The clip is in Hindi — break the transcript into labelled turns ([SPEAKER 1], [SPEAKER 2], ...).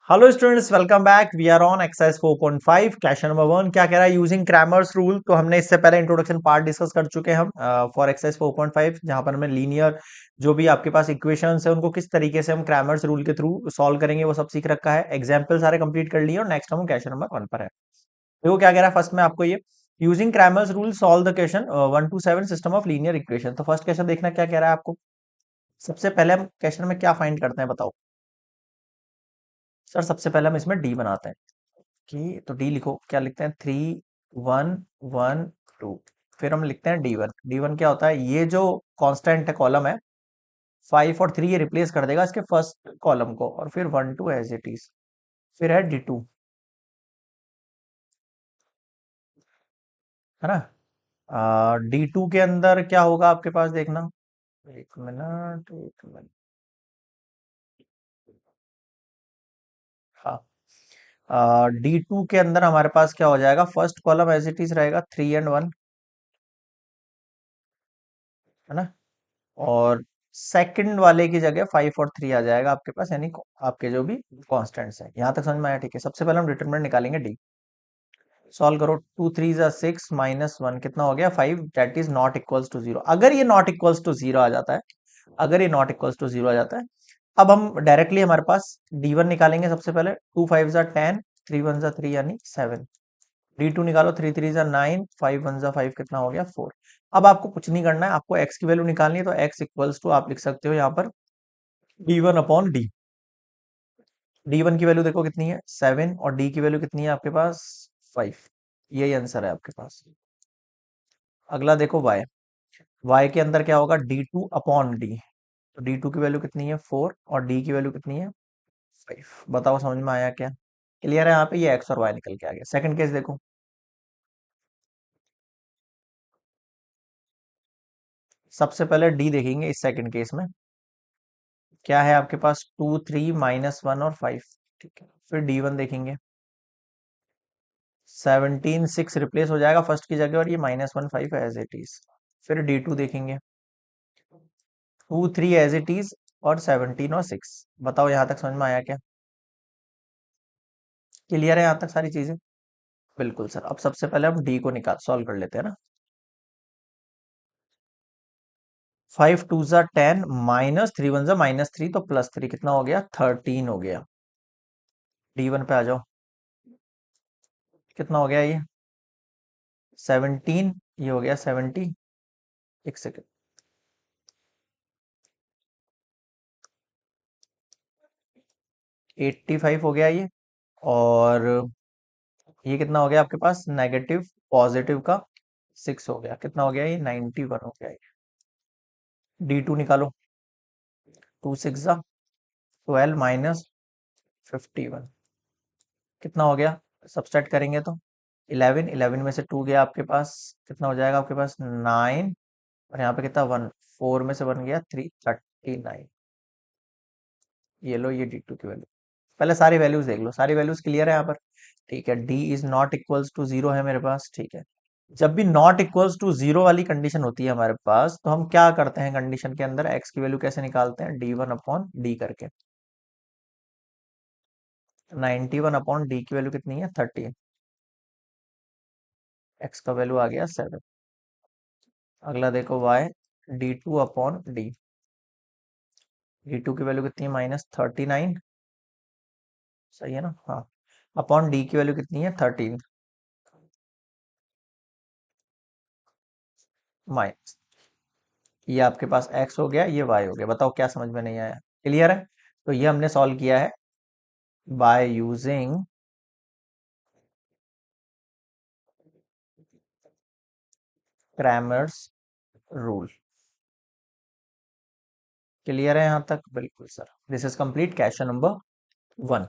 [SPEAKER 1] Hello students, welcome back. We are on exercise 4.5 question number 1। क्या कह रहा है? Using Cramer's rule. तो हमने इससे पहले इंट्रोडक्शन पार्ट डिस्कस कर चुके हैं हम फॉर एक्सरसाइज 4.5, जहां पर हमें लीनियर जो भी आपके पास इक्वेशंस है उनको किस तरीके से हम क्रैमर्स रूल के थ्रू सॉल्व करेंगे वो सब सीख रखा है। एग्जाम्पल सारे कंप्लीट कर लिए और नेक्स्ट हम क्वेश्चन नंबर 1 पर है। देखो क्या कह रहा है फर्स्ट में आपको ये, using Cramer's rule solve the question 1 to 7 system of linear equation. तो फर्स्ट क्वेश्चन देखना क्या कह रहा है आपको। सबसे पहले हम क्वेश्चन में क्या फाइंड करते हैं बताओ सर। सबसे पहले हम इसमें डी बनाते हैं कि तो डी लिखो। क्या लिखते हैं? 3 1 1 2। फिर हम लिखते हैं डी वन। डी वन क्या होता है? ये जो कांस्टेंट है कॉलम है 5 और 3, ये रिप्लेस कर देगा इसके फर्स्ट कॉलम को, और फिर 1 2 एज इट इज। फिर है D2, है ना। D2 के अंदर क्या होगा आपके पास देखना। एक मिनट, एक मिनट। हाँ, D2 के अंदर हमारे पास क्या हो जाएगा? First column as it is रहेगा 3 and 1, है ना। और सेकंड वाले की जगह 5 और 3 आ जाएगा आपके पास, यानी आपके जो भी कॉन्स्टेंट्स हैं। यहां तक समझ में आया? ठीक है। सबसे पहले हम डिटरमिनेंट निकालेंगे डी। सॉल्व करो। 2 3 6 -1 कितना हो गया? 5। That is not equals to 0। अगर ये नॉट इक्वल्स टू 0 आ जाता है, अगर ये नॉट इक्वल्स टू 0 आ जाता है, अब हम डायरेक्टली हमारे पास D1 निकालेंगे। सबसे पहले 2 5 10, 3 1 3 यानी 7। D2 निकालो। 3 3 9, 5 1 5 कितना हो गया? 4। अब आपको कुछ नहीं करना है, आपको x की वैल्यू निकालनी है। तो x इक्वल्स टू आप लिख सकते हो यहाँ पर D1 अपॉन D। D1 की वैल्यू देखो कितनी है? 7। और D की वैल्यू कितनी है आपके पास? 5। यही आंसर है आपके पास। अगला देखो y। y के अंदर क्या होगा? D2 upon D। तो D2 की वैल्यू कितनी है? 4। और D की वैल्यू कितनी है? 5। बताओ समझ में आया क्या? क्लियर है? यहाँ पे ये x और y निकल के आ गया। सेकंड केस देखो। सबसे पहले D देखेंगे इस सेकंड केस में। क्या है आपके पास? 2 3 -1 और 5। ठीक है। फिर D1 देखेंगे। 17 6 रिप्लेस हो जाएगा फर्स्ट की जगह, और ये -1 5 एज इट इज। फिर D2 देखेंगे। 2 3 एज इट इज, और 17 और 6। बताओ यहाँ तक समझ में आया क्या? क्लियर है यहाँ तक सारी चीजें? बिल्कुल सर। अब सबसे पहले हम डी को निकाल सॉल्व कर लेते हैं ना। 5 2 10, -3 1 -3, तो +3 कितना हो गया? 13 हो गया। D1 पे आ जाओ। कितना हो गया ये? 17। ये हो गया 70। एक सेकेंड। 85 हो गया ये। और ये कितना हो गया आपके पास? नेगेटिव पॉजिटिव का 6 हो गया। कितना हो गया ये? 91 हो गया ये। D2 निकालो। 2 6 12 -51 कितना हो गया? सब्सट्रैक्ट करेंगे तो 11। 11 में से 2 गया आपके पास, कितना हो जाएगा आपके पास? 9। और यहाँ पे कितना? 1। 4 में से 1 गया 3, 39। ये लो, ये D2 की वैल्यू। पहले सारी वैल्यूज देख लो। सारी वैल्यूज क्लियर है यहाँ पर? ठीक है। D is not equals to 0 है मेरे पास। ठीक है। जब भी नॉट इक्वल्स टू 0 वाली कंडीशन होती है हमारे पास, तो हम क्या करते हैं? कंडीशन के अंदर x की वैल्यू कैसे निकालते हैं? D1 अपॉन D करके। 91 अपॉन D की वैल्यू कितनी है? 13। x का वैल्यू आ गया 7। अगला देखो y। D2 upon D। D2 की वैल्यू कितनी है? -39। सही है ना? हाँ। अपॉन D की वैल्यू कितनी है? 13। माइनस, ये आपके पास x हो गया, ये y हो गया। बताओ क्या समझ में नहीं आया? क्लियर है? तो ये हमने सॉल्व किया है by using Cramer's rule. Clear है यहाँ तक? बिल्कुल sir. This is complete question number 1।